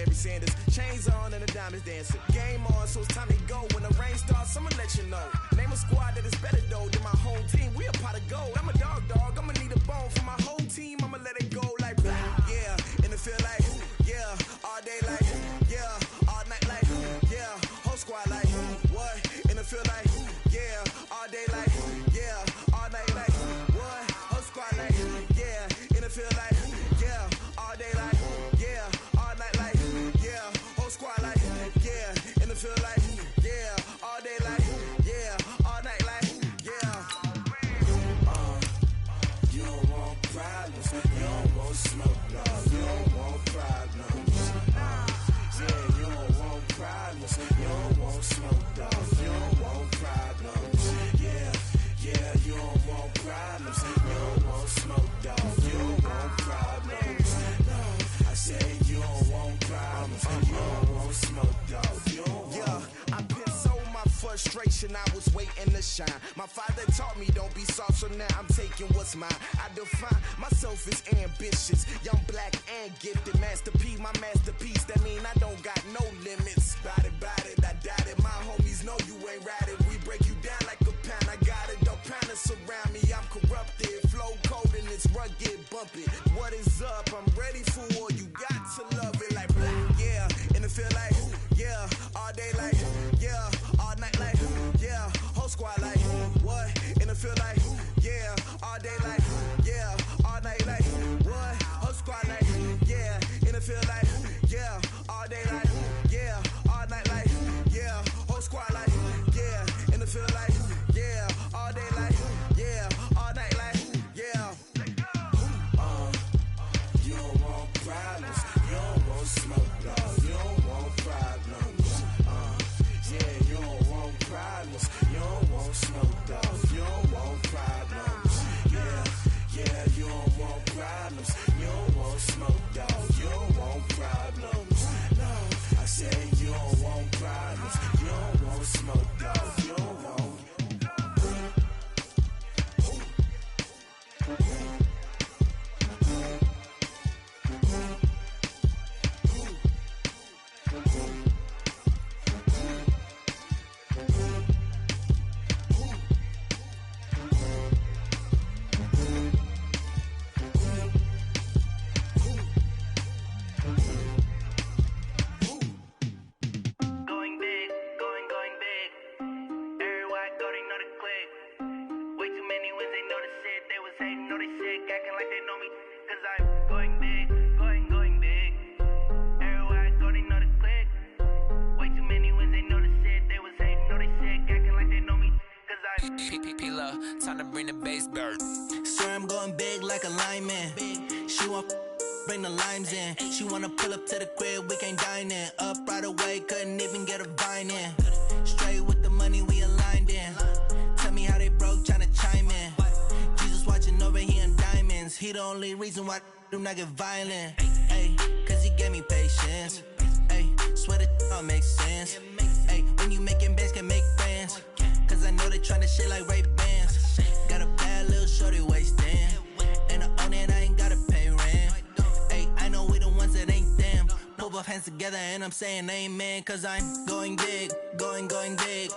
Barry Sanders. Chains on and the diamonds dancing. Game on, so it's time to go. When the rain starts, I'ma let you know. Name a squad that is better though than my home team. We a pot of gold. I'm a dog. I'ma need a bone for my whole team. I'ma let it go like yeah. And it feel like yeah. All day like yeah. All night like yeah. Whole squad like what? And it feel like yeah. All day like yeah. All night like what? Whole squad like yeah. And it feel like yeah. All day like yeah. All night like yeah. Whole squad like yeah. And it feel like yeah. All day like yeah. All night like yeah. You don't want problems. You don't want smoke. No, you don't want problems. Yeah, you don't want problems. You don't want smoke, dog. You don't want problems. Yeah, you don't want problems. You don't want smoke, dog. You don't want problems. No, I said you don't want problems. You don't want smoke, dog. You don't want. Yeah, I've been so my frustration, I was waiting to shine. My father taught me don't be soft, so now I'm taking what's mine. I define myself as ambitious, young, black, and gifted. Master P, my masterpiece. That mean I don't got no limits. Bout it, I doubt it. My homies know you ain't ratted. We break you down like a pound. I got it, don't pound to surround me. I'm corrupted, flow cold and it's rugged, bumpy. What is up? I'm ready for war. You got to love it like black, yeah. And it feel like yeah. All day like yeah. All night like yeah. Whole squad like what? And it feel like yeah. All day like yeah. All night like what? Whole squad like yeah. And it feel like yeah. All day like yeah. All night like yeah. Whole squad like yeah. And it feel like yeah. All day like yeah. All night like yeah. You don't want problems. You don't want smoke, dog. You don't want problems. Yeah, you don't want problems. You don't want smoke, dog. You don't want problems. Yeah, you don't want problems. You don't want smoke, dog. You don't want problems. No, I said you don't want problems. You don't want smoke, dog. You don't want. Time to bring the bass bird. Swear I'm going big like a lineman. She want bring the limes in. She wanna pull up to the crib, we can't dine in. Up right away, couldn't even get a vine in. Straight with the money we aligned in. Tell me how they broke, tryna chime in. Jesus watching over here in diamonds. He the only reason why I do not get violent. Ay, cause he gave me patience. Ay, swear that all makes sense. Ay, when you making bands can make friends. Cause I know they tryna shit like Ray-Bans. Got a bad little shorty wasting. And I own it, I ain't gotta pay rent. Ay, I know we the ones that ain't them. Put both hands together and I'm saying amen. Cause I'm going big, going big.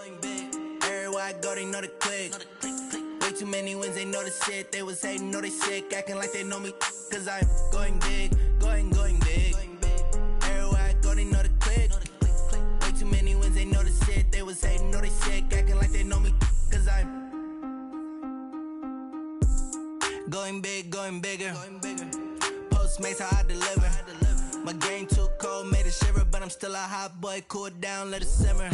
Everywhere I go, they know the click. Way too many wins, they know the shit. They was hating, know they sick, acting like they know me. Cause I'm going big, going big. Everywhere I go, they know the click. Way too many wins, they know the shit. They was hating, know they sick, acting like they know me. Cause I'm going big, going bigger. Postmates, how I deliver. My game too cold, made it shiver. But I'm still a hot boy, cool it down, let it simmer.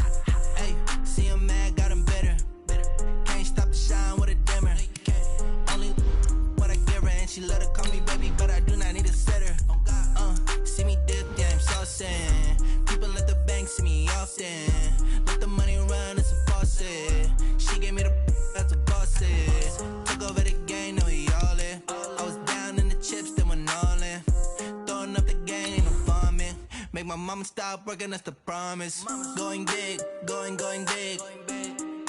Hey, see him mad, got him bitter. Can't stop the shine with a dimmer. Only what I give her, and she let her call me baby, but I do not need a sitter. See me dip, yeah, I'm saucing. People at the bank see me often. Let the money run, it's a faucet. She gave me the that's a boss it. Took over the game, now we all in. I was down in the chips, then went all in. Throwing up the game, ain't no farming. Make my mama stop working, that's the promise. Going big, going big.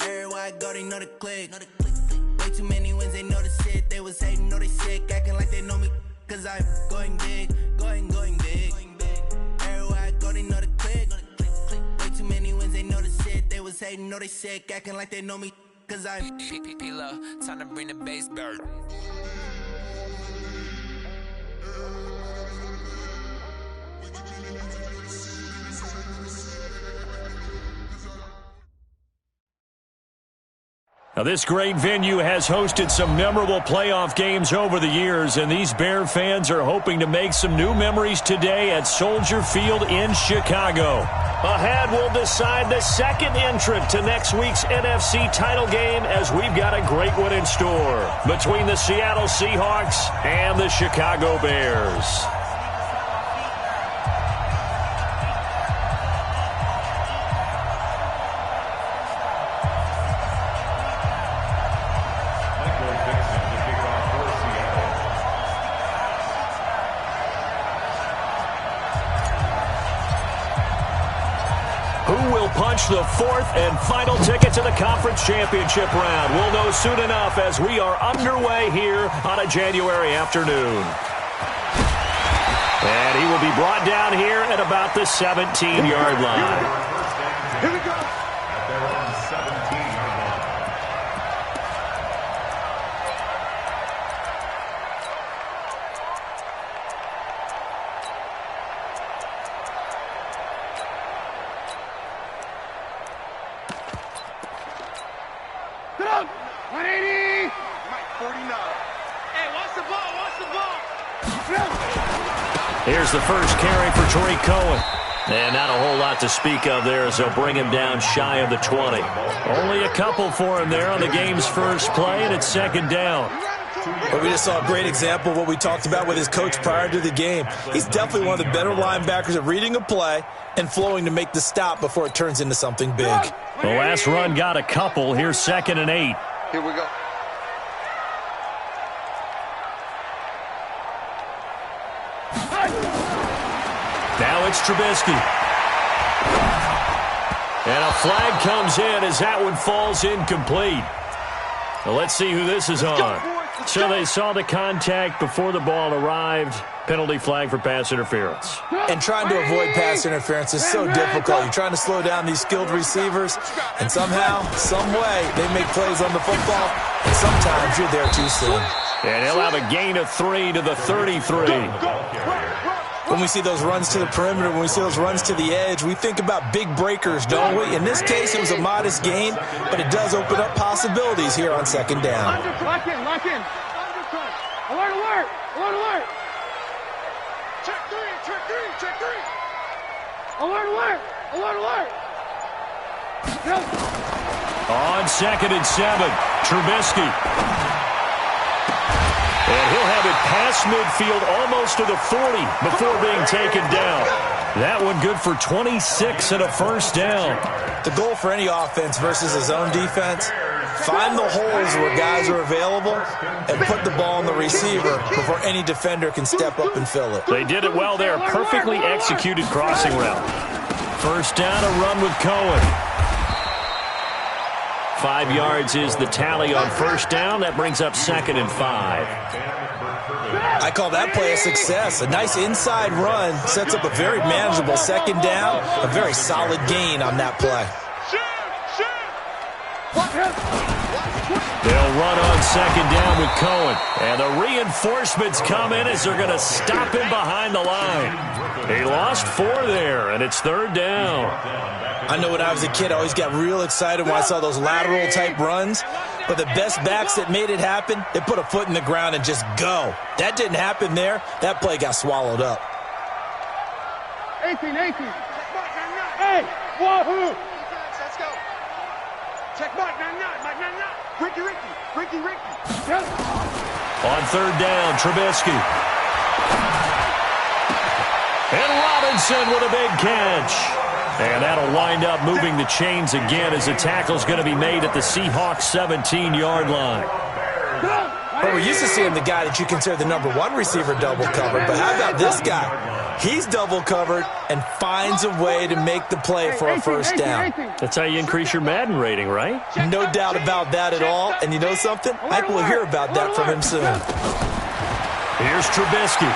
Everywhere I go, they know the click. Way too many wins, they know the shit. They was hating, know they sick, acting like they know me. Cause I'm going big, going big. Everywhere I know they sick, acting like they know me, cause I'm P-P-P-Love, time to bring the bass bird. Now, this great venue has hosted some memorable playoff games over the years, and these Bear fans are hoping to make some new memories today at Soldier Field in Chicago. Ahead, we'll decide the second entrant to next week's NFC title game, as we've got a great one in store between the Seattle Seahawks and the Chicago Bears. Punch the fourth and final ticket to the conference championship round. We'll know soon enough as we are underway here on a January afternoon. And he will be brought down here at about the 17-yard line. Here we go. At their own 17-yard line. Get up! 180! Mike, 49. Hey, watch the ball, watch the ball! Here's the first carry for Tariq Cohen. And not a whole lot to speak of there as they'll bring him down shy of the 20. Only a couple for him there on the game's first play, and it's second down. But we just saw a great example of what we talked about with his coach prior to the game. He's definitely one of the better linebackers at reading a play and flowing to make the stop before it turns into something big. The last run got a couple. Here's 2nd and 8. Here we go. Now it's Trubisky. And a flag comes in as that one falls incomplete. Well, let's see who this is on. So they saw the contact before the ball arrived. Penalty flag for pass interference. And trying to avoid pass interference is so difficult. You're trying to slow down these skilled receivers, and somehow, some way, they make plays on the football, and sometimes you're there too soon. And he'll have a gain of 3 to the 33. When we see those runs to the perimeter, when we see those runs to the edge, we think about big breakers, don't we? In this case, it was a modest gain, but it does open up possibilities here on second down. Lock in, lock in. Alert, alert, alert, alert. Check three, check three, check three. Alert, alert, alert, alert. Go. On 2nd and 7, Trubisky. And he'll have it past midfield almost to the 40 before being taken down. That one good for 26 and a first down. The goal for any offense versus his own defense, find the holes where guys are available and put the ball on the receiver before any defender can step up and fill it. They did it well there. Perfectly executed crossing route. First down, a run with Cohen. 5 yards is the tally on first down. That brings up 2nd and 5. I call that play a success. A nice inside run sets up a very manageable second down. A very solid gain on that play. They'll run on second down with Cohen. And the reinforcements come in as they're going to stop him behind the line. He lost 4 there, and it's third down. I know when I was a kid, I always got real excited when I saw those lateral-type runs. But the best backs that made it happen, they put a foot in the ground and just go. That didn't happen there. That play got swallowed up. 18. Hey, wahoo! Let's go. Check Mike, 9-9. Ricky. On third down, Trubisky. And Robinson with a big catch. And that'll wind up moving the chains again as the tackle's going to be made at the Seahawks 17-yard line. Well, we're used to seeing the guy that you consider the number 1 receiver double covered, but how about this guy? He's double covered and finds a way to make the play for a first down. That's how you increase your Madden rating, right? No doubt about that at all. And you know something? I think we'll hear about that from him soon. Here's Trubisky.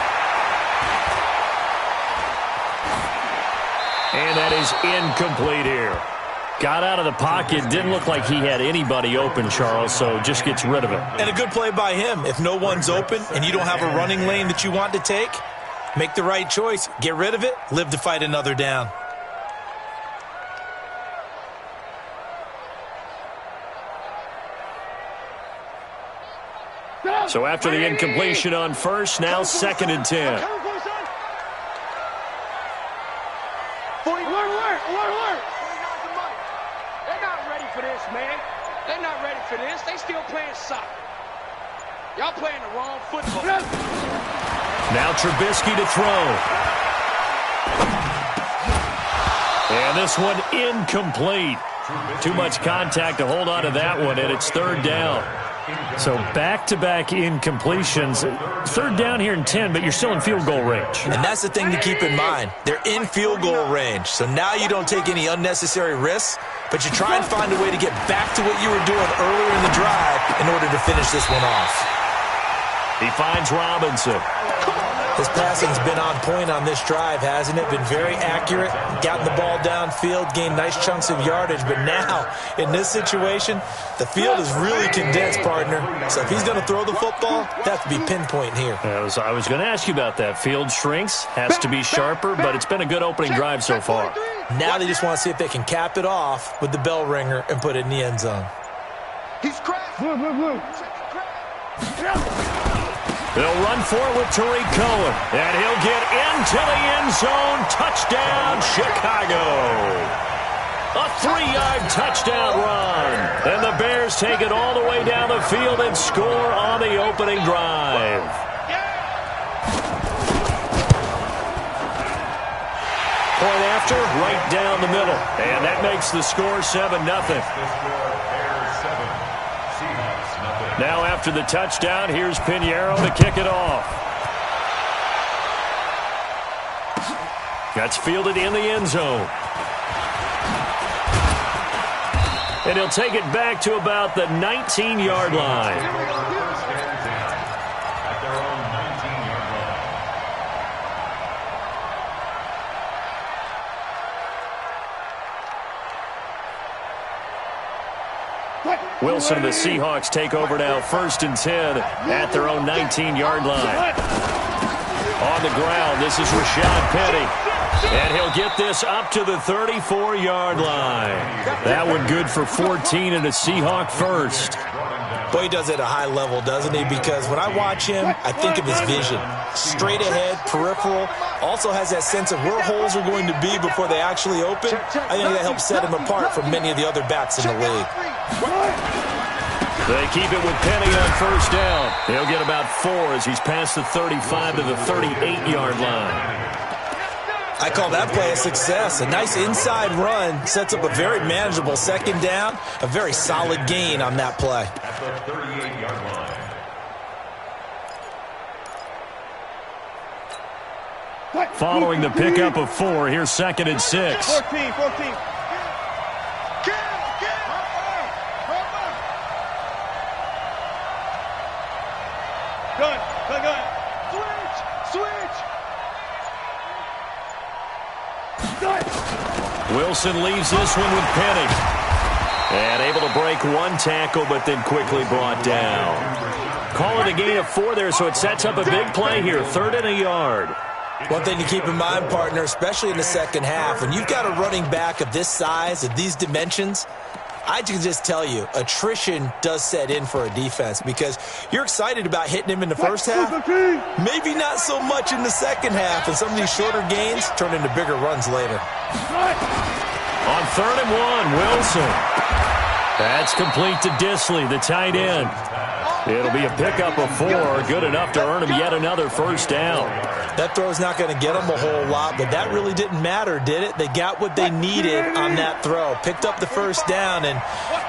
And that is incomplete here. Got out of the pocket. Didn't look like he had anybody open, Charles, so just gets rid of it. And a good play by him. If no one's open and you don't have a running lane that you want to take, make the right choice. Get rid of it. Live to fight another down. So after the incompletion on first, now 2nd and 10. Alert! They're not ready for this, man. They're not ready for this. They still playing soccer. Y'all playing the wrong football. Now Trubisky to throw. And this one incomplete. Too much contact to hold on to that one, and it's 3rd down. So back-to-back incompletions. 3rd down here in 10, but you're still in field goal range. And that's the thing to keep in mind. They're in field goal range. So now you don't take any unnecessary risks, but you try and find a way to get back to what you were doing earlier in the drive in order to finish this one off. He finds Robinson. His passing's been on point on this drive, hasn't it? Been very accurate, gotten the ball downfield, gained nice chunks of yardage. But now, in this situation, the field is really condensed, partner. So if he's going to throw the football, that has to be pinpoint here. I was going to ask you about that. Field shrinks, has to be sharper, but it's been a good opening drive so far. Now they just want to see if they can cap it off with the bell ringer and put it in the end zone. He's cracked. Blue. They'll run for it with Tariq Cohen, and he'll get into the end zone. Touchdown, Chicago. A 3-yard touchdown run. And the Bears take it all the way down the field and score on the opening drive. Point after, right down the middle. And that makes the score 7-0. Now after the touchdown, here's Pinheiro to kick it off. That's fielded in the end zone. And he'll take it back to about the 19-yard line. Wilson and the Seahawks take over now, 1st and 10 at their own 19-yard line. On the ground, this is Rashad Penny. And he'll get this up to the 34-yard line. That one good for 14 and a Seahawk first. Boy, he does it at a high level, doesn't he? Because when I watch him, I think of his vision. Straight ahead, peripheral. Also has that sense of where holes are going to be before they actually open. I think that helps set him apart from many of the other backs in the league. They keep it with Penny on 1st down. He'll get about 4 as he's past the 35 to the 38-yard line. I call that play a success. A nice inside run sets up a very manageable 2nd down. A very solid gain on that play. Following the pickup of 4, here's 2nd and 6. 14. Gun. Switch. Wilson leaves this one with Penny. And able to break one tackle, but then quickly brought down. Call it a gain of 4 there, so it sets up a big play here, 3rd and a yard. One thing to keep in mind, partner, especially in the second half, when you've got a running back of this size, of these dimensions, I can just tell you, attrition does set in for a defense because you're excited about hitting him in the first half. Maybe not so much in the second half, and some of these shorter gains turn into bigger runs later. On 3rd and 1, Wilson. That's complete to Disley, the tight end. It'll be a pickup of 4, good enough to earn him yet another 1st down. That throw's not going to get them a whole lot, but that really didn't matter, did it? They got what they needed on that throw. Picked up the 1st down, and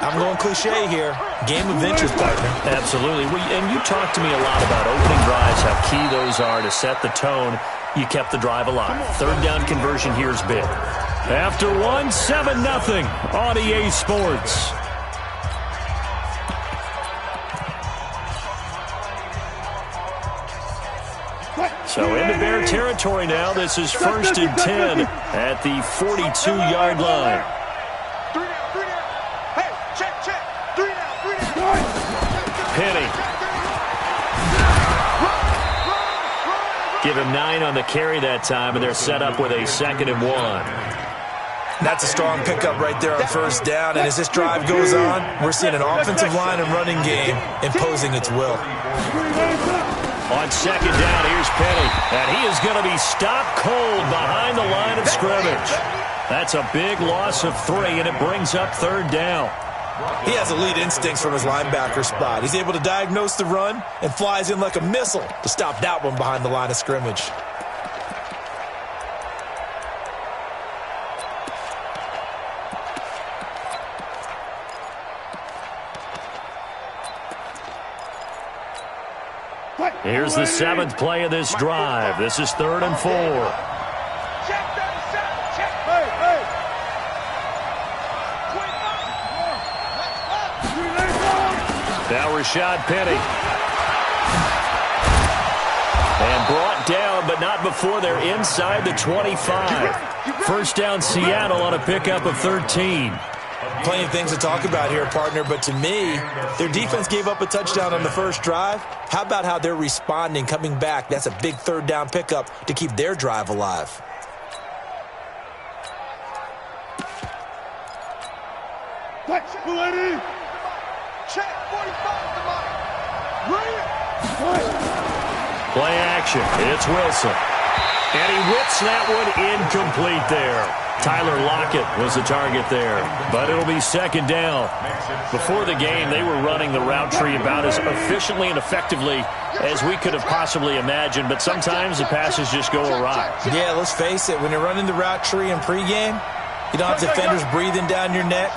I'm going cliche here. Game of inches, partner. Absolutely. And you talked to me a lot about opening drives, how key those are to set the tone. You kept the drive alive. 3rd down conversion here is big. After 1, 7-0 on EA Sports. So into Bear territory now. This is 1st and 10 at the 42-yard line. 3 down. Give him 9 on the carry that time, and they're set up with a 2nd and 1. That's a strong pickup right there on first down, and as this drive goes on, we're seeing an offensive line and running game imposing its will. On 2nd down, here's Penny, and he is going to be stopped cold behind the line of scrimmage. That's a big loss of 3, and it brings up 3rd down. He has elite instincts from his linebacker spot. He's able to diagnose the run and flies in like a missile to stop that one behind the line of scrimmage. Here's the 7th play of this drive. This is 3rd and 4. Check 37. Check. Hey. Now Rashad Penny. And brought down, but not before they're inside the 25. First down Seattle on a pickup of 13. Plenty of things to talk about here, partner, but to me, their defense gave up a touchdown on the first drive. How about how they're responding, coming back? That's a big 3rd down pickup to keep their drive alive. Ready? Check 45 to Mike. Ready? Play action. It's Wilson. And he whips that one incomplete there. Tyler Lockett was the target there, but it'll be 2nd down. Before the game, they were running the route tree about as efficiently and effectively as we could have possibly imagined, but sometimes the passes just go awry. Yeah, let's face it, when you're running the route tree in pregame, you don't have defenders breathing down your neck.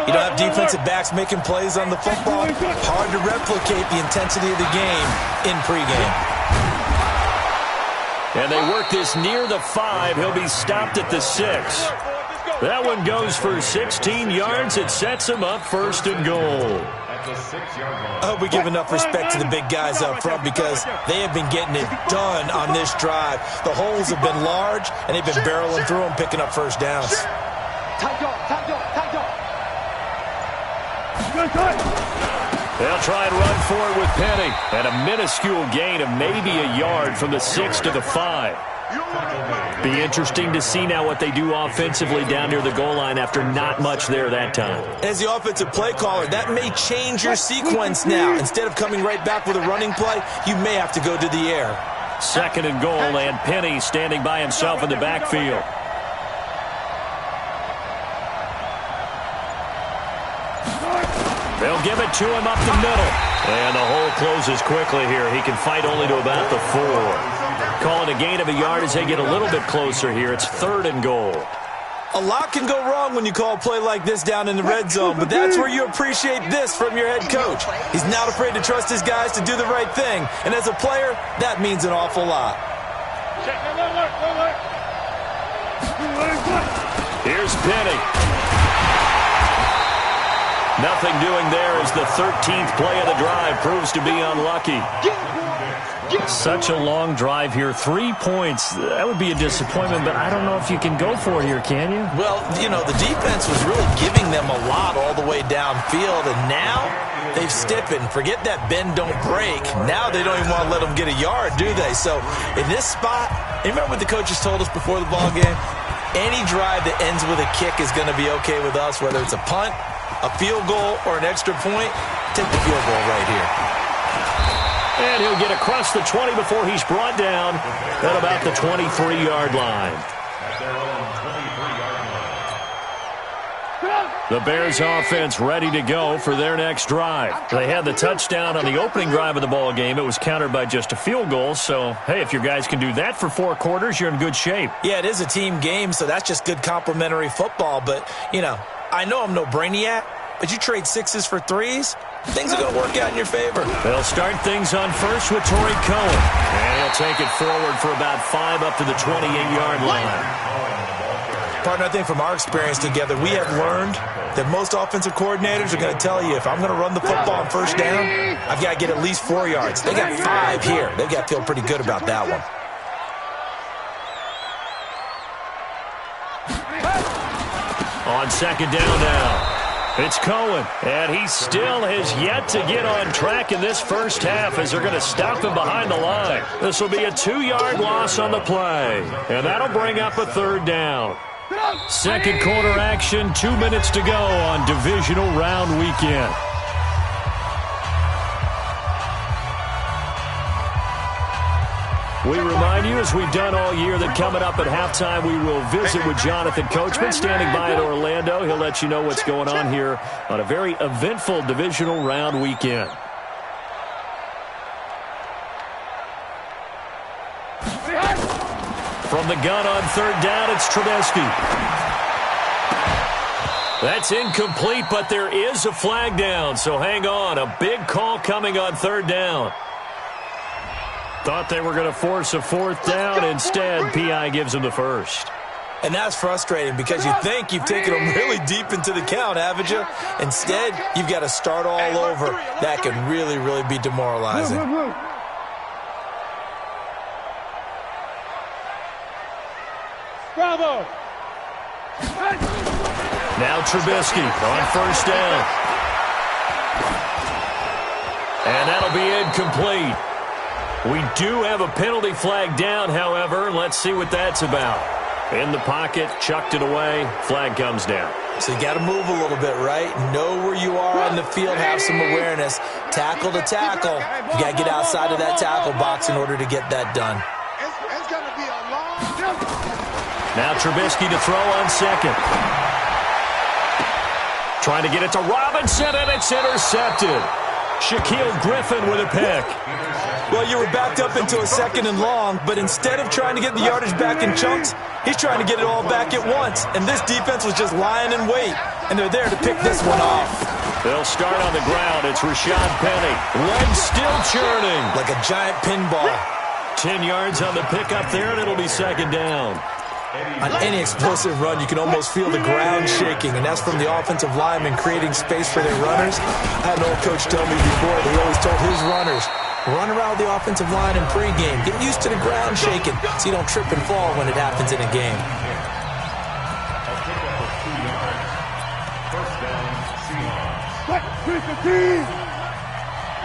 You don't have defensive backs making plays on the football. Hard to replicate the intensity of the game in pregame. And they work this near the 5. He'll be stopped at the 6. That one goes for 16 yards. It sets him up 1st and goal. I hope we give enough respect to the big guys up front because they have been getting it done on this drive. The holes have been large, and they've been barreling through them, picking up first downs. They'll try and run for it with Penny. And a minuscule gain of maybe a yard from the 6 to the 5. Be interesting to see now what they do offensively down near the goal line after not much there that time. As the offensive play caller, that may change your sequence now. Instead of coming right back with a running play, you may have to go to the air. 2nd and goal, and Penny standing by himself in the backfield. They'll give it to him up the middle. And the hole closes quickly here. He can fight only to about the 4. Call it a gain of a yard as they get a little bit closer here. It's 3rd and goal. A lot can go wrong when you call a play like this down in the red zone, but that's where you appreciate this from your head coach. He's not afraid to trust his guys to do the right thing, and as a player, that means an awful lot. Here's Penny. Nothing doing there as the 13th play of the drive proves to be unlucky. Such a long drive here. 3 points. That would be a disappointment, but I don't know if you can go for it here, can you? Well, you know, the defense was really giving them a lot all the way downfield, and now they've stiffened. Forget that bend, don't break. Now they don't even want to let them get a yard, do they? So in this spot, remember what the coaches told us before the ball game? Any drive that ends with a kick is going to be okay with us, whether it's a punt, a field goal, or an extra point. Take the field goal right here. And he'll get across the 20 before he's brought down at about the 23-yard line. The Bears offense ready to go for their next drive. They had the touchdown on the opening drive of the ball game. It was countered by just a field goal. So, hey, if your guys can do that for 4 quarters, you're in good shape. Yeah, it is a team game, so that's just good complimentary football. But, you know, I know I'm no brainiac, but you trade 6s for 3s, things are going to work out in your favor. They'll start things on first with Torrey Cohen. And he'll take it forward for about 5 up to the 28-yard line. Partner, I think from our experience together, we have learned that most offensive coordinators are going to tell you, if I'm going to run the football on first down, I've got to get at least 4 yards. They got 5 here. They've got to feel pretty good about that one. On second down now. It's Cohen, and he still has yet to get on track in this first half as they're going to stop him behind the line. This will be a 2-yard loss on the play, and that'll bring up a third down. Second quarter action, 2 minutes to go on divisional round weekend. We remind you, as we've done all year, that coming up at halftime, we will visit with Jonathan Coachman standing by in Orlando. He'll let you know what's going on here on a very eventful divisional round weekend. From the gun on third down, it's Trubisky. That's incomplete, but there is a flag down, so hang on. A big call coming on third down. Thought they were going to force a fourth down. Instead, P.I. gives them the first. And that's frustrating because you think you've taken them really deep into the count, haven't you? Instead, you've got to start all over. That can really, really be demoralizing. Bravo! Now Trubisky on first down. And that'll be incomplete. We do have a penalty flag down, however. Let's see what that's about. In the pocket, chucked it away, flag comes down. So you got to move a little bit, right? Know where you are on the field, have some awareness. Tackle to tackle. You got to get outside of that tackle box in order to get that done. It's going to be a long... Now Trubisky to throw on second. Trying to get it to Robinson, and it's intercepted. Shaquille Griffin with a pick. Well, you were backed up into a second and long, but instead of trying to get the yardage back in chunks, he's trying to get it all back at once. And this defense was just lying in wait, and they're there to pick this one off. They'll start on the ground. It's Rashad Penny. Legs still churning. Like a giant pinball. 10 yards on the pickup there, and it'll be second down. On any explosive run, you can almost feel the ground shaking, and that's from the offensive linemen creating space for their runners. I had an old coach tell me before, he always told his runners, run around the offensive line in pregame. Get used to the ground shaking so you don't trip and fall when it happens in a game. First down, Seahawks. Pick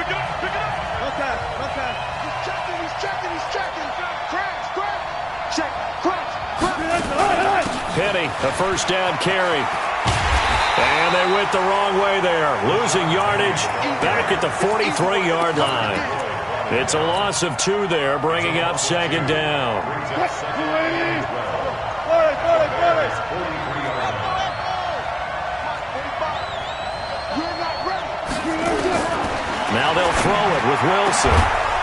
it up. No pass. He's checking. Crash. Check. Crash. Penny, a first down carry. And they went the wrong way there. Losing yardage back at the 43-yard line. It's a loss of 2 there, bringing up second down. Now they'll throw it with Wilson.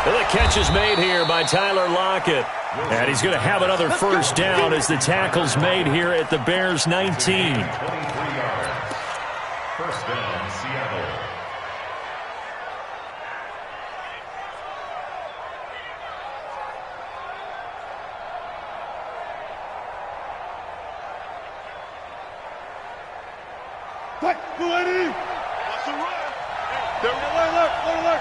And the catch is made here by Tyler Lockett. And he's going to have another first down as the tackle's made here at the Bears' 19. First down, Seattle. Watch the run. Alert.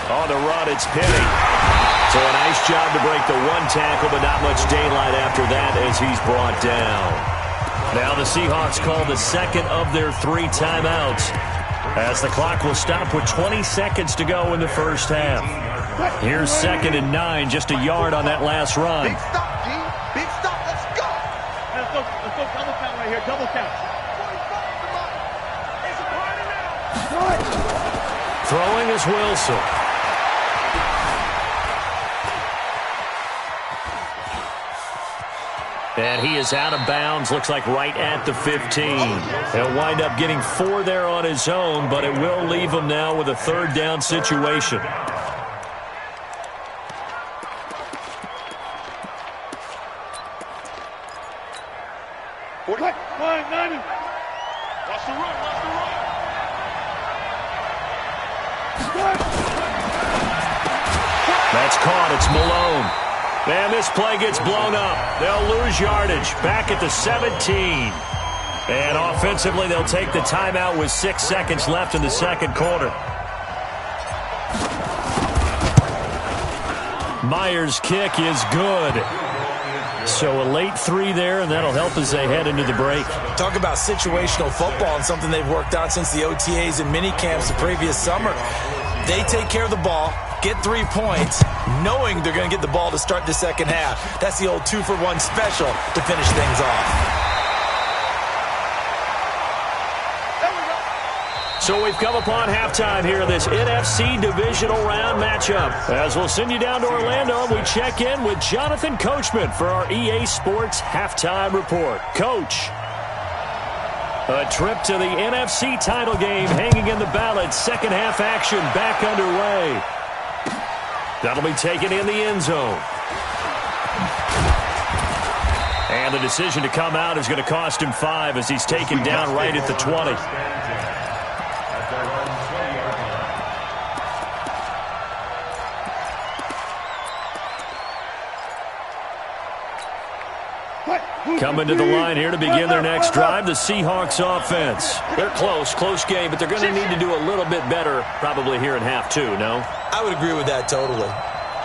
On the run, it's Penny. So a nice job to break the one tackle, but not much daylight after that as he's brought down. Now the Seahawks call the second of their 3 timeouts as the clock will stop with 20 seconds to go in the first half. Here's 2nd and 9, just a yard on that last run. Big stop, G. Big stop. Let's go. Let's go double count right here. Double count. Throwing is Wilson. And he is out of bounds, looks like right at the 15. He'll wind up getting 4 there on his own, but it will leave him now with a third down situation. Watch the run. That's caught. It's Malone. And this play gets blown up. They'll lose yardage back at the 17. And offensively, they'll take the timeout with 6 seconds left in the second quarter. Myers' kick is good. So a late 3 there, and that'll help as they head into the break. Talk about situational football and something they've worked on since the OTAs and mini camps the previous summer. They take care of the ball, get 3 points, knowing they're going to get the ball to start the second half. That's the old 2-for-1 special to finish things off. So we've come upon halftime here in this NFC divisional round matchup. As we'll send you down to Orlando, and we check in with Jonathan Coachman for our EA Sports Halftime Report. Coach, a trip to the NFC title game hanging in the balance. Second half action back underway. That'll be taken in the end zone. And the decision to come out is going to cost him 5 as he's taken down right at the 20. Coming to the line here to begin their next drive, the Seahawks offense. They're close game, but they're going to need to do a little bit better probably here in half 2, no? I would agree with that totally.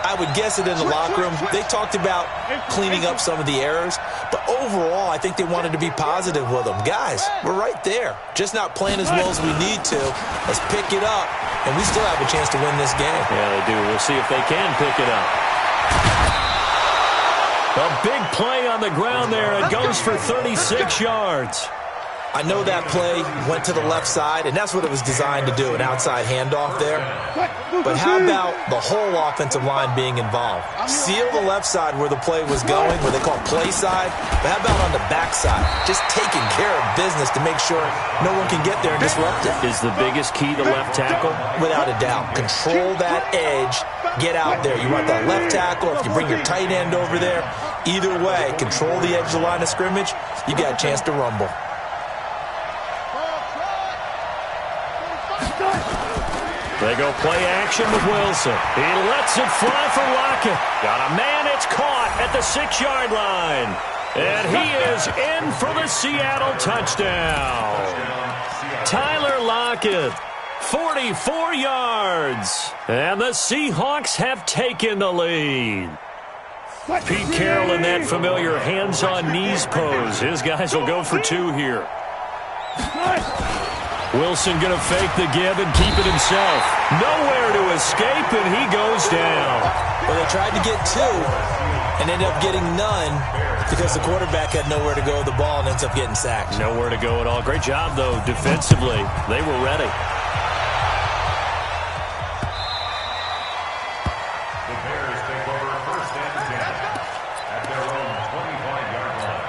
I would guess it in the locker room. They talked about cleaning up some of the errors, but overall, I think they wanted to be positive with them. Guys, we're right there. Just not playing as well as we need to. Let's pick it up, and we still have a chance to win this game. Yeah, they do. We'll see if they can pick it up. A big play on the ground there. It goes for 36 yards. I know that play went to the left side, and that's what it was designed to do, an outside handoff there. But how about the whole offensive line being involved? Seal the left side where the play was going, where they call play side, but how about on the back side? Just taking care of business to make sure no one can get there and disrupt it. Is the biggest key to left tackle? Without a doubt. Control that edge. Get out there. You want that left tackle, if you bring your tight end over there, either way, control the edge of the line of scrimmage, you got a chance to rumble. They go play action with Wilson. He lets it fly for Lockett. Got a man, it's caught at the 6-yard line. And he is in for the Seattle touchdown. Tyler Lockett, 44 yards. And the Seahawks have taken the lead. Pete Carroll in that familiar hands-on knees pose. His guys will go for 2 here. Wilson going to fake the give and keep it himself. Nowhere to escape, and he goes down. Well, they tried to get 2 and ended up getting none because the quarterback had nowhere to go with the ball and ends up getting sacked. Nowhere to go at all. Great job, though, defensively. They were ready. The Bears take over first and 10 at their own 25-yard line.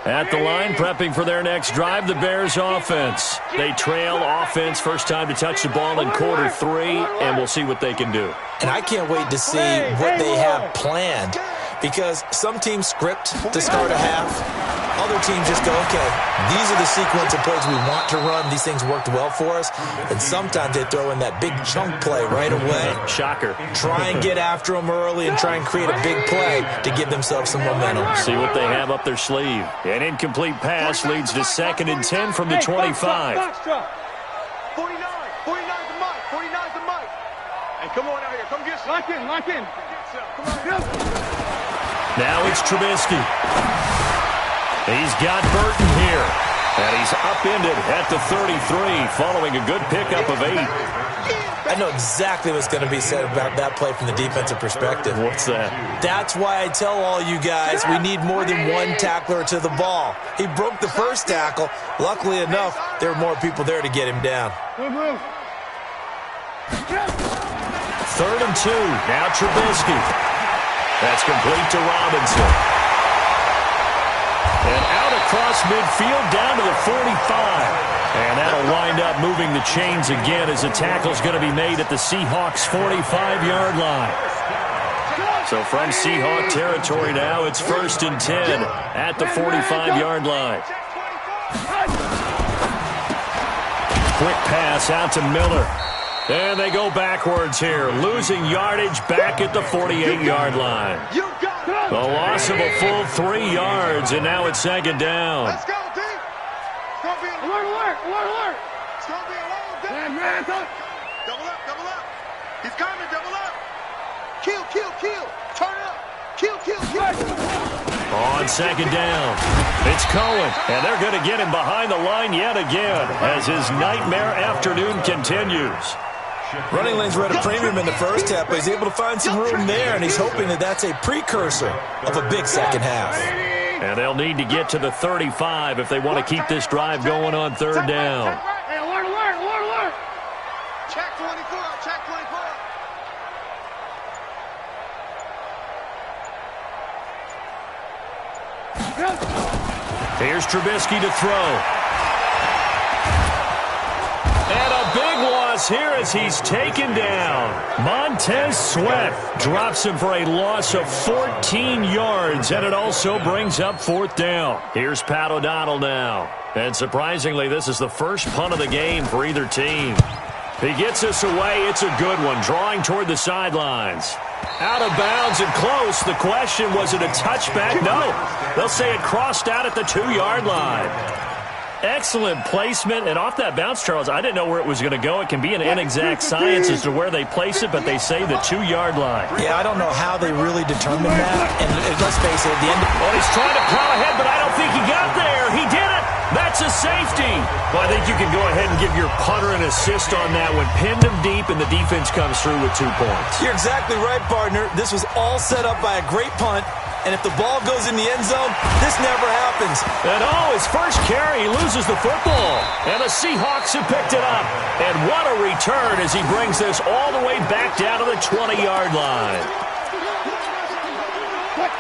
At the line, prepping for their next drive, the Bears offense. They trail offense, first time to touch the ball in quarter 3, and we'll see what they can do. And I can't wait to see what they have planned, because some teams script to start a half. Other teams just go, okay, these are the sequence of plays we want to run. These things worked well for us. And sometimes they throw in that big chunk play right away. Shocker. Try and get after them early and try and create a big play to give themselves some momentum. See what they have up their sleeve. An incomplete pass leads to 2nd and 10 from the 25. 49's the mic. 49's the mic. Hey, come on out here. Come get some. Lock in. Come on. Now it's Trubisky. He's got Burton here. And he's upended at the 33 following a good pickup of 8. I know exactly what's going to be said about that play from the defensive perspective. What's that? That's why I tell all you guys we need more than one tackler to the ball. He broke the first tackle. Luckily enough, there were more people there to get him down. 3rd and 2. Now Trubisky. That's complete to Robinson. And out across midfield down to the 45. And that'll wind up moving the chains again as the tackle's going to be made at the Seahawks' 45-yard line. So from Seahawk territory now, it's 1st and 10 at the 45-yard line. Quick pass out to Miller. And they go backwards here, losing yardage back at the 48-yard line. A loss of a full 3 yards, and now it's second down. Let's go, D. It's going to be a alert. It's going to be a long day. Man, double up. He's coming, double up. Kill. Turn up. Kill. On second down, it's Cohen, and they're going to get him behind the line yet again as his nightmare afternoon continues. Running lanes were at a premium in the first half, but he's able to find some room there, and he's hoping that that's a precursor of a big second half. And they'll need to get to the 35 if they want to keep this drive going on third down. Hey, alert. Check 24. Here's Trubisky to throw. And a big loss here as he's taken down. Montez Sweat drops him for a loss of 14 yards, and it also brings up fourth down. Here's Pat O'Donnell now. And surprisingly, this is the first punt of the game for either team. He gets us away. It's a good one, drawing toward the sidelines. Out of bounds and close. The question, was it a touchback? No. They'll say it crossed out at the 2-yard line. Excellent placement, and off that bounce, Charles, I didn't know where it was going to go. It can be an inexact science as to where they place it, but they say the 2-yard line. Yeah, I don't know how they really determined that, and let's face it, at the end of Well, he's trying to plow ahead, but I don't think he got there. He did it. That's a safety. Well, I think you can go ahead and give your punter an assist on that one. Pinned him deep, and the defense comes through with 2 points. You're exactly right, partner. This was all set up by a great punt. And if the ball goes in the end zone, this never happens. And his first carry, he loses the football. And the Seahawks have picked it up. And what a return as he brings this all the way back down to the 20-yard line.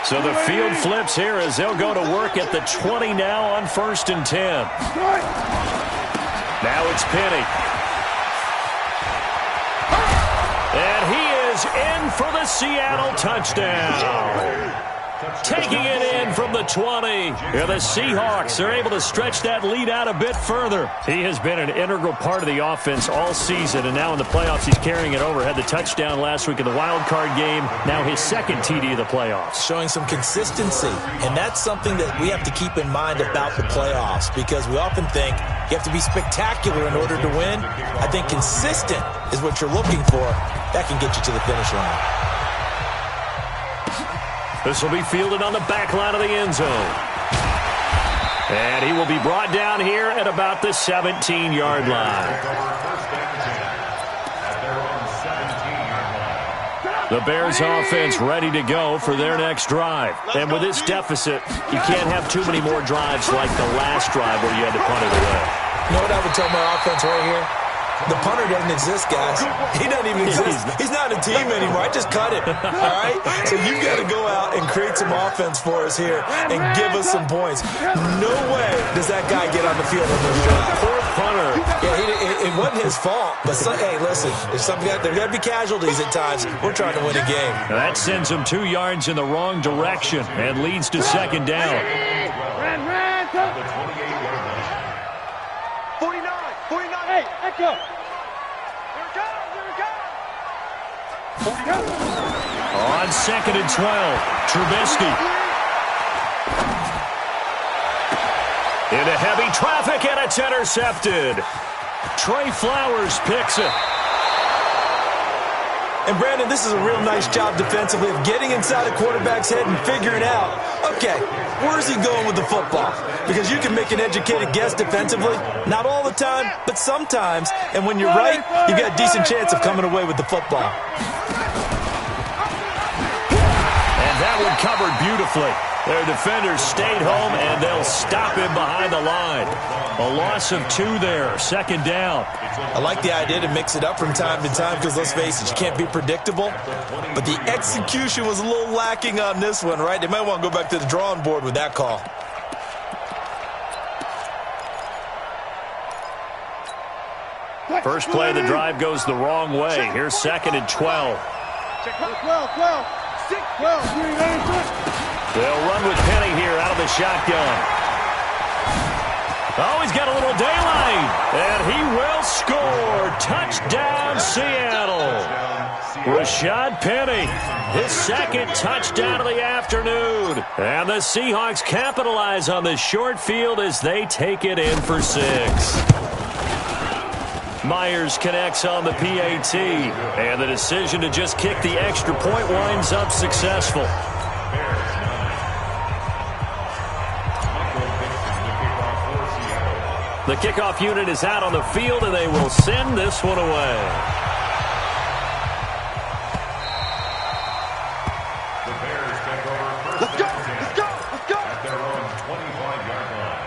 So the field flips here as they'll go to work at the 20 now on 1st and 10. Now it's Penny. And he is in for the Seattle touchdown. Taking it in from the 20. Yeah, the Seahawks are able to stretch that lead out a bit further. He has been an integral part of the offense all season, and now in the playoffs he's carrying it over. Had the touchdown last week in the wild card game. Now his second TD of the playoffs. Showing some consistency, and that's something that we have to keep in mind about the playoffs, because we often think you have to be spectacular in order to win. I think consistent is what you're looking for. That can get you to the finish line. This will be fielded on the back line of the end zone. And he will be brought down here at about the 17-yard line. The Bears offense ready to go for their next drive. And with this deficit, you can't have too many more drives like the last drive where you had to punt it away. You know what I would tell my offense right here? The punter doesn't exist, guys. He doesn't even exist. He's not a team anymore. I just cut it. All right? So you've got to go out and create some offense for us here and give us some points. No way does that guy get on the field on this drive. Poor punter. Yeah, it wasn't his fault. But, hey, listen, there's got to be casualties at times. We're trying to win a game. That sends him 2 yards in the wrong direction and leads to second down. Ran. 49. Hey, let's go. Here we go. On 2nd and 12, Trubisky. Into heavy traffic, and it's intercepted. Trey Flowers picks it. And, Brandon, this is a real nice job defensively of getting inside a quarterback's head and figuring out, okay, where's he going with the football? Because you can make an educated guess defensively. Not all the time, but sometimes. And when you're right, you've got a decent chance of coming away with the football. And that one covered beautifully. Their defenders stayed home, and they'll stop him behind the line. A loss of 2 there, second down. I like the idea to mix it up from time to time because, let's face it, you can't be predictable. But the execution was a little lacking on this one, right? They might want to go back to the drawing board with that call. First play of the drive goes the wrong way. Here's 2nd and 12. 12. 6, 12. They'll run with Penny here out of the shotgun. Oh, he's got a little daylight. And he will score. Touchdown, Seattle. Rashad Penny, his second touchdown of the afternoon. And the Seahawks capitalize on the short field as they take it in for 6. Myers connects on the PAT, and the decision to just kick the extra point winds up successful. The kickoff unit is out on the field, and they will send this one away. The Bears take over first and 10 at their own 25-yard line.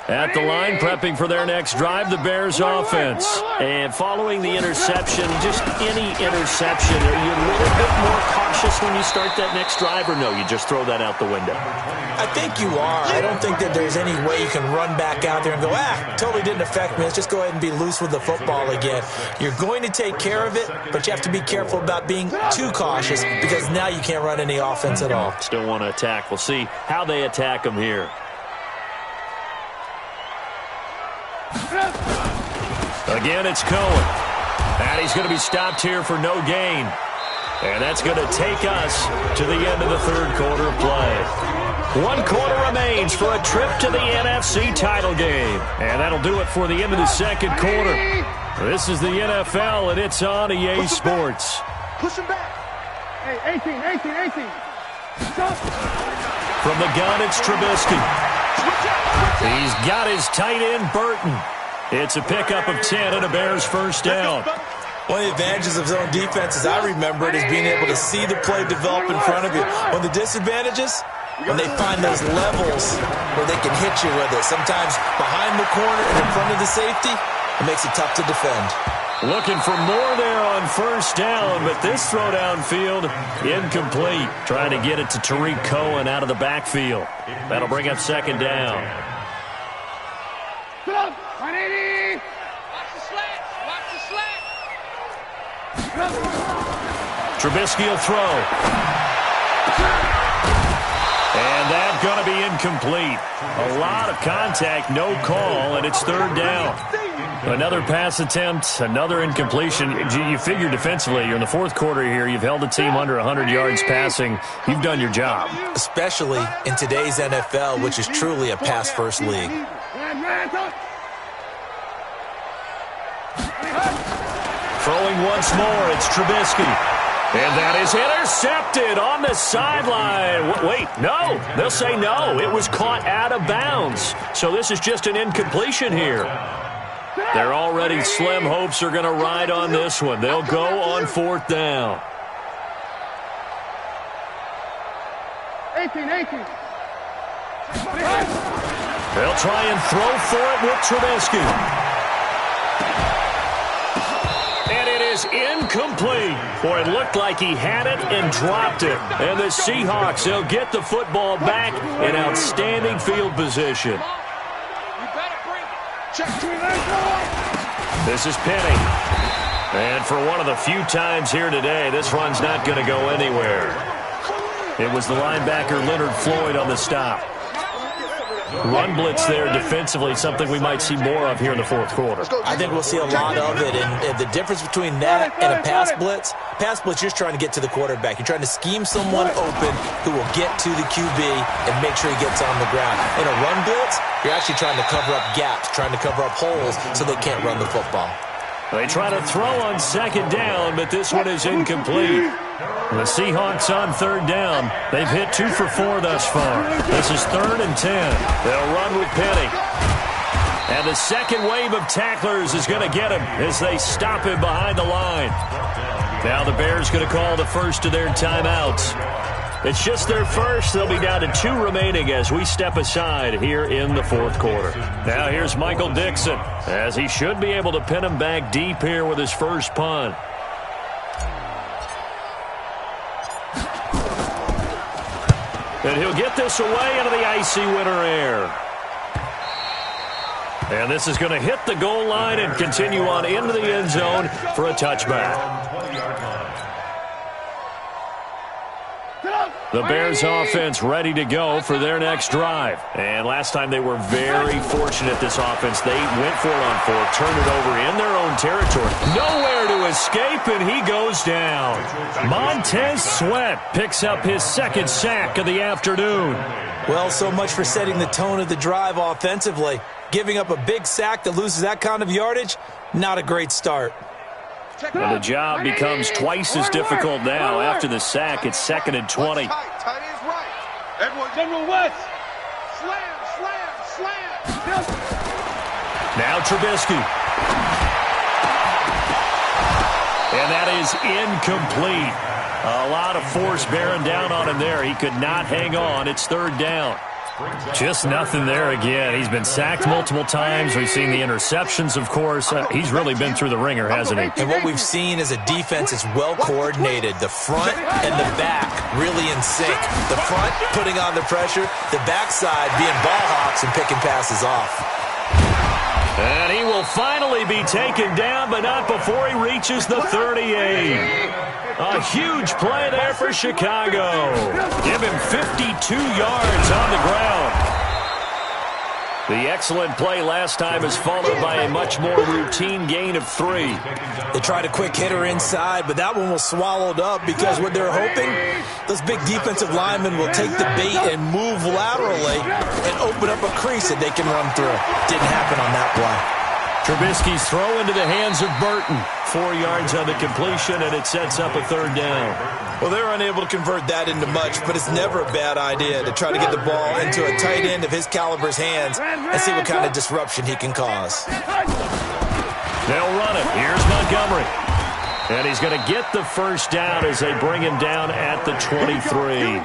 At the line, prepping for their next drive, the Bears offense. And following the interception, just any interception, are you a little bit more cautious when you start that next drive, or no, you just throw that out the window? I think you are. I don't think that there's any way you can run back out there and go, totally didn't affect me. Let's just go ahead and be loose with the football again. You're going to take care of it, but you have to be careful about being too cautious because now you can't run any offense at all. Still want to attack. We'll see how they attack them here. Again, it's Cohen. And he's going to be stopped here for no gain. And that's going to take us to the end of the third quarter of play. 1 quarter remains for a trip to the NFC title game. And that'll do it for the end of the second quarter. This is the NFL, and it's on EA Sports. Push him back. Hey, 18. Stop. From the gun, it's Trubisky. He's got his tight end, Burton. It's a pickup of 10 and a Bears first down. One of the advantages of zone defense, as I remember it, is being able to see the play develop in front of you. One of the disadvantages, when they find those levels where they can hit you with it. Sometimes behind the corner and in front of the safety, it makes it tough to defend. Looking for more there on first down, but this throw downfield incomplete. Trying to get it to Tariq Cohen out of the backfield. That'll bring up second down. Trubisky will throw. And that's going to be incomplete. A lot of contact, no call, and it's third down. Another pass attempt, another incompletion. You figure defensively, you're in the fourth quarter here. You've held the team under 100 yards passing. You've done your job. Especially in today's NFL, which is truly a pass-first league. Throwing once more, it's Trubisky. And that is intercepted on the sideline. Wait, no. They'll say no. It was caught out of bounds. So this is just an incompletion here. Their already slim hopes are going to ride on this one. They'll go on fourth down. 18. They'll try and throw for it with Trubisky. And it is incomplete. Boy, it looked like he had it and dropped it. And the Seahawks, they'll get the football back in outstanding field position. This is Penny. And for one of the few times here today, this run's not going to go anywhere. It was the linebacker Leonard Floyd on the stop. Run blitz there defensively, something we might see more of here in the fourth quarter. I think we'll see a lot of it, and the difference between that and a pass blitz, you're just trying to get to the quarterback. You're trying to scheme someone open who will get to the QB and make sure he gets on the ground. In a run blitz, you're actually trying to cover up gaps, trying to cover up holes so they can't run the football. They try to throw on second down, but this one is incomplete. The Seahawks on third down. They've hit 2 for 4 thus far. This is 3rd and 10. They'll run with Penny. And the second wave of tacklers is going to get him as they stop him behind the line. Now the Bears going to call the first of their timeouts. It's just their first. They'll be down to 2 remaining as we step aside here in the fourth quarter. Now here's Michael Dixon, as he should be able to pin him back deep here with his first punt. And he'll get this away into the icy winter air. And this is going to hit the goal line and continue on into the end zone for a touchback. Get up! The Bears offense ready to go for their next drive. And last time they were very fortunate, this offense. They went for it on fourth, turned it over in their own territory. Nowhere to escape, and he goes down. Montez Sweat picks up his second sack of the afternoon. Well, so much for setting the tone of the drive offensively. Giving up a big sack that loses that kind of yardage, not a great start. And the job becomes twice as difficult now. After the sack, it's 2nd and 20. Tight is right. Everyone West. Slam, slam, slam. Now Trubisky. And that is incomplete. A lot of force bearing down on him there. He could not hang on. It's 3rd down. Just nothing there again. He's been sacked multiple times. We've seen the interceptions, of course. He's really been through the ringer, hasn't he? And what we've seen is a defense that's well coordinated. The front and the back really in sync. The front putting on the pressure. The backside being ball hawks and picking passes off. And he will finally be taken down, but not before he reaches the 38. A huge play there for Chicago. Give him 52 yards on the ground. The excellent play last time is followed by a much more routine gain of 3. They tried a quick hitter inside, but that one was swallowed up because what they're hoping, those big defensive linemen will take the bait and move laterally and open up a crease that they can run through. Didn't happen on that play. Trubisky's throw into the hands of Burton. 4 yards on the completion, and it sets up a 3rd down. Well, they're unable to convert that into much, but it's never a bad idea to try to get the ball into a tight end of his caliber's hands and see what kind of disruption he can cause. They'll run it. Here's Montgomery. And he's going to get the 1st down as they bring him down at the 23.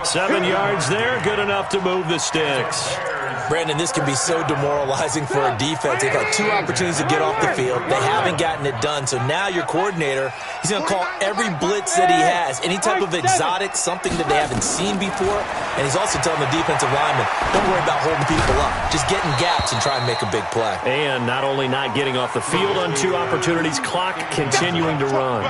7 yards there, good enough to move the sticks. Brandon, this can be so demoralizing for a defense. They've had 2 opportunities to get off the field. They haven't gotten it done. So now your coordinator, he's going to call every blitz that he has, any type of exotic, something that they haven't seen before. And he's also telling the defensive lineman, don't worry about holding people up. Just get in gaps and try and make a big play. And not only not getting off the field on 2 opportunities, clock continuing to run.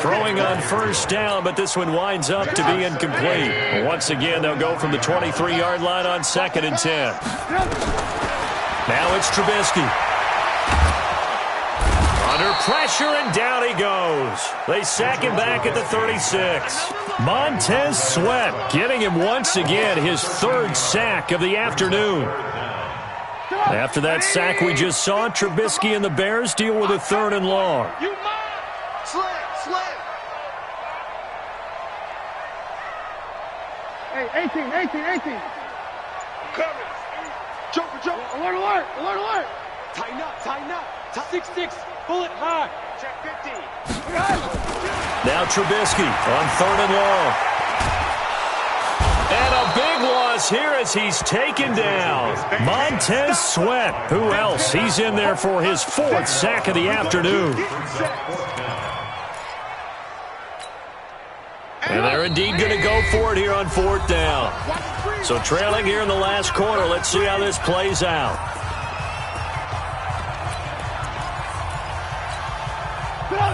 Throwing on 1st down, but this one winds up to be incomplete. Once again, they'll go from the 23-yard line on 2nd and 10. Now it's Trubisky. Under pressure, and down he goes. They sack him back at the 36. Montez Sweat getting him once again his 3rd sack of the afternoon. After that sack we just saw, Trubisky and the Bears deal with a 3rd and long. Hey, 18. Coverage. Jump. Alert. Tighten up. 6-6. Bullet high. Check 50. Now Trubisky on 3rd and long. And a big loss here as he's taken down. Montez Sweat. Who else? He's in there for his 4th sack of the afternoon. And they're indeed going to go for it here on 4th down. So trailing here in the last quarter. Let's see how this plays out.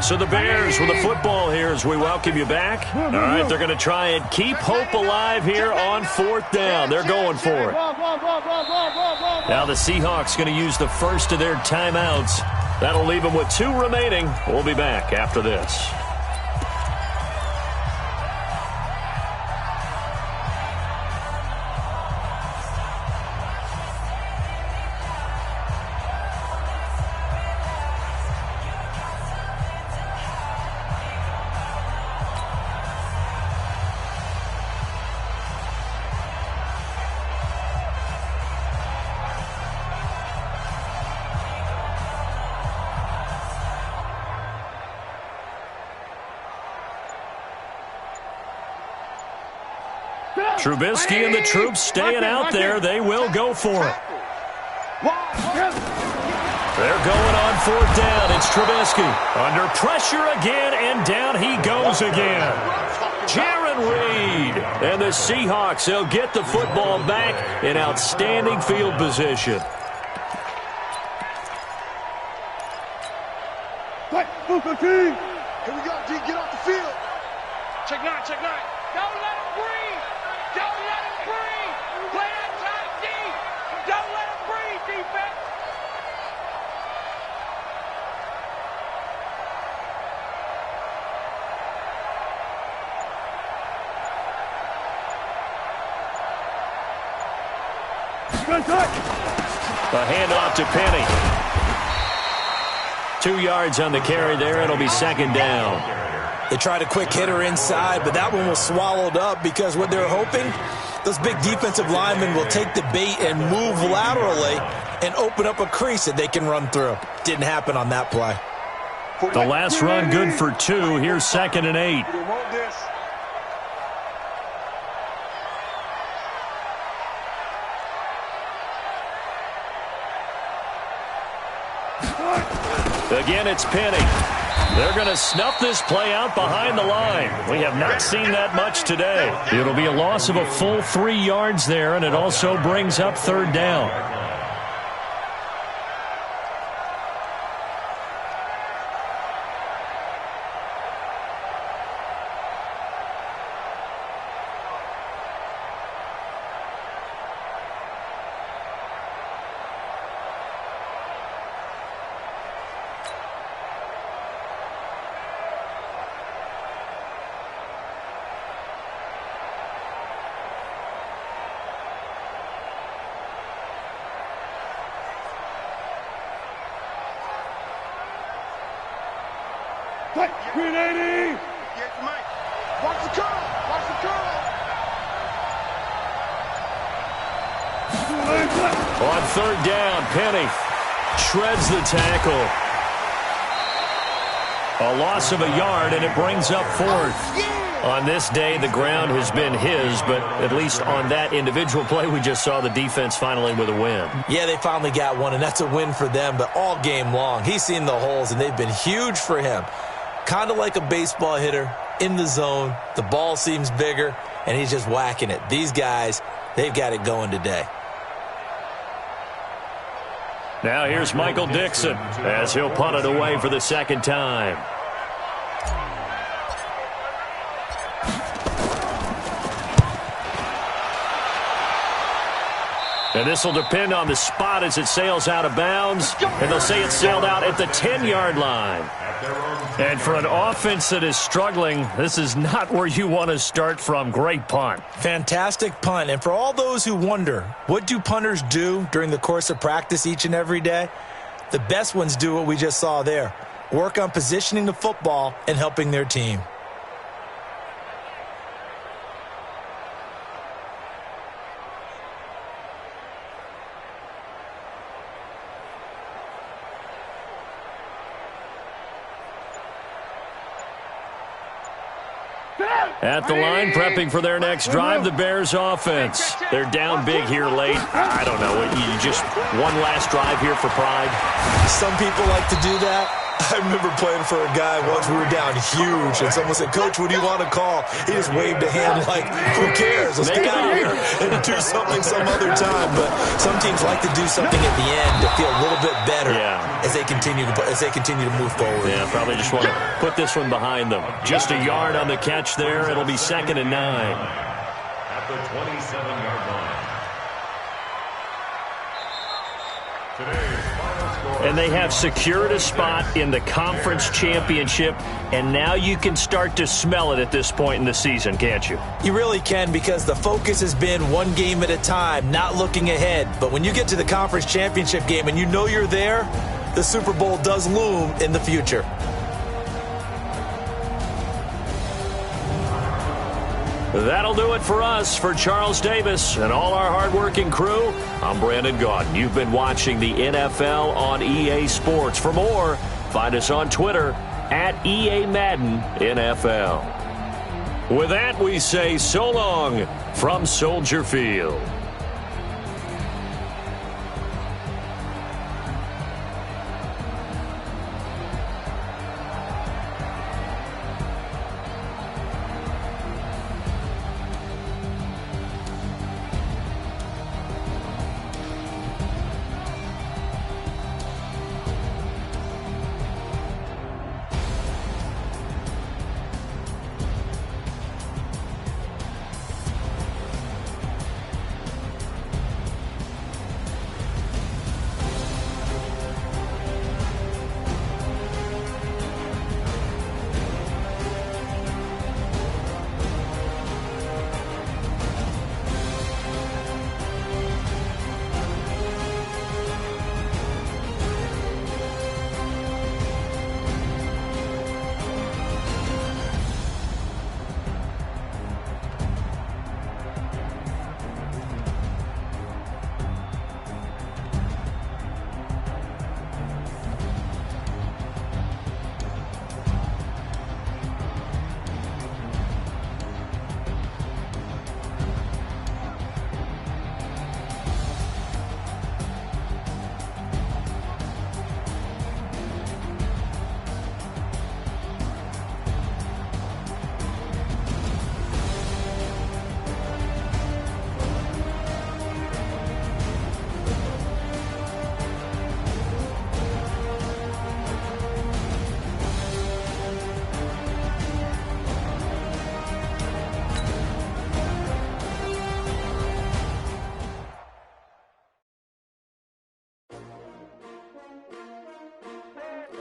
So the Bears with the football here as we welcome you back. All right, they're going to try and keep hope alive here on 4th down. They're going for it. Now the Seahawks going to use the first of their timeouts. That'll leave them with 2 remaining. We'll be back after this. Trubisky and the troops staying out there. They will go for it. They're going on 4th down. It's Trubisky. Under pressure again, and down he goes again. Jaron Reed. And the Seahawks, they'll get the football back in outstanding field position. Here we go, D. Get off the field. Check 9. Don't let him breathe. Don't let him breathe. Play that side deep. Don't let him breathe, defense. A handoff to Penny. 2 yards on the carry there. It'll be second down. They tried a quick hitter inside, but that one was swallowed up because what they're hoping, those big defensive linemen will take the bait and move laterally and open up a crease that they can run through. Didn't happen on that play. The last run good for 2. Here's 2nd and 8. Again, it's Penny. They're going to snuff this play out behind the line. We have not seen that much today. It'll be a loss of a full 3 yards there, and it also brings up 3rd down. Green 80. Watch the curl. Watch the curl. On 3rd down, Penny shreds the tackle. A loss of a yard, and it brings up 4th. On this day, the ground has been his, but at least on that individual play, we just saw the defense finally with a win. Yeah, they finally got one, and that's a win for them, but all game long, he's seen the holes, and they've been huge for him. Kind of like a baseball hitter in the zone. The ball seems bigger, and he's just whacking it. These guys, they've got it going today. Now here's Michael Dixon as he'll punt it away for the 2nd time. And this will depend on the spot as it sails out of bounds. And they'll say it sailed out at the 10-yard line. And for an offense that is struggling, this is not where you want to start from. Great punt. Fantastic punt. And for all those who wonder, what do punters do during the course of practice each and every day? The best ones do what we just saw there. Work on positioning the football and helping their team. At the line, prepping for their next drive, the Bears offense. They're down big here late. I don't know. You just one last drive here for pride? Some people like to do that. I remember playing for a guy once. We were down huge, and someone said, "Coach, what do you want to call?" He just waved a hand like, "Who cares? Let's get out of here and do something some other time." But some teams like to do something at the end to feel a little bit better as they continue to move forward. Yeah, probably just want to put this one behind them. Just a yard on the catch there. It'll be 2nd and 9. At the 27-yard line. Today's final score. And they have secured a spot in the conference championship, and now you can start to smell it at this point in the season, can't you? You really can, because the focus has been one game at a time, not looking ahead. But when you get to the conference championship game and you know you're there, the Super Bowl does loom in the future. That'll do it for us. For Charles Davis and all our hardworking crew, I'm Brandon Gaudin. You've been watching the NFL on EA Sports. For more, find us on Twitter at EA Madden NFL. With that, we say so long from Soldier Field.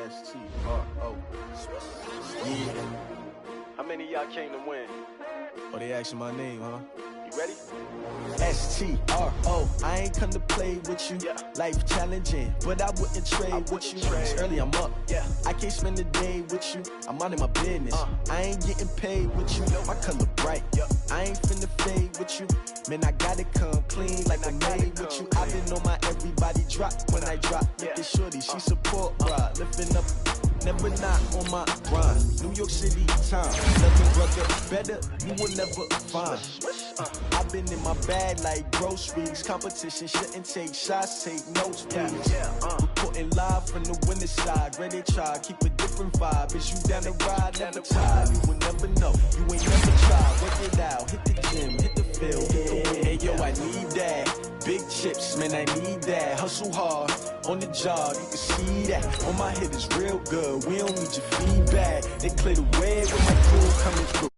S-T-R-O. Yeah. How many of y'all came to win? Oh, they asking my name, huh? You ready? S-T-R-O. I ain't come to play with you. Life challenging, but I wouldn't trade with you. It's early, I'm up. I can't spend the day with you. I'm out in my business. I ain't getting paid with you. My color bright. I ain't finna fade with you. Man, I gotta come clean like I made with you. I've been on my everybody drop when I drop. Look at shorty, she support ride. Lifting up, never not on my grind. New York City time, nothing brother better, you will never find. I've been in my bag like groceries. Competition shouldn't take shots, take notes, please. Reporting live from the winning side. Ready to try, keep a different vibe. Is you down the ride, never tired. You will never know, you ain't never tried. Work it out, hit the gym, hit the field, hit the win. Hey yo, I need that. Big chips, man, I need that. Hustle hard, on the job, you can see that. On my hit is real good, we don't need your feedback. They clear the way with my crew coming through.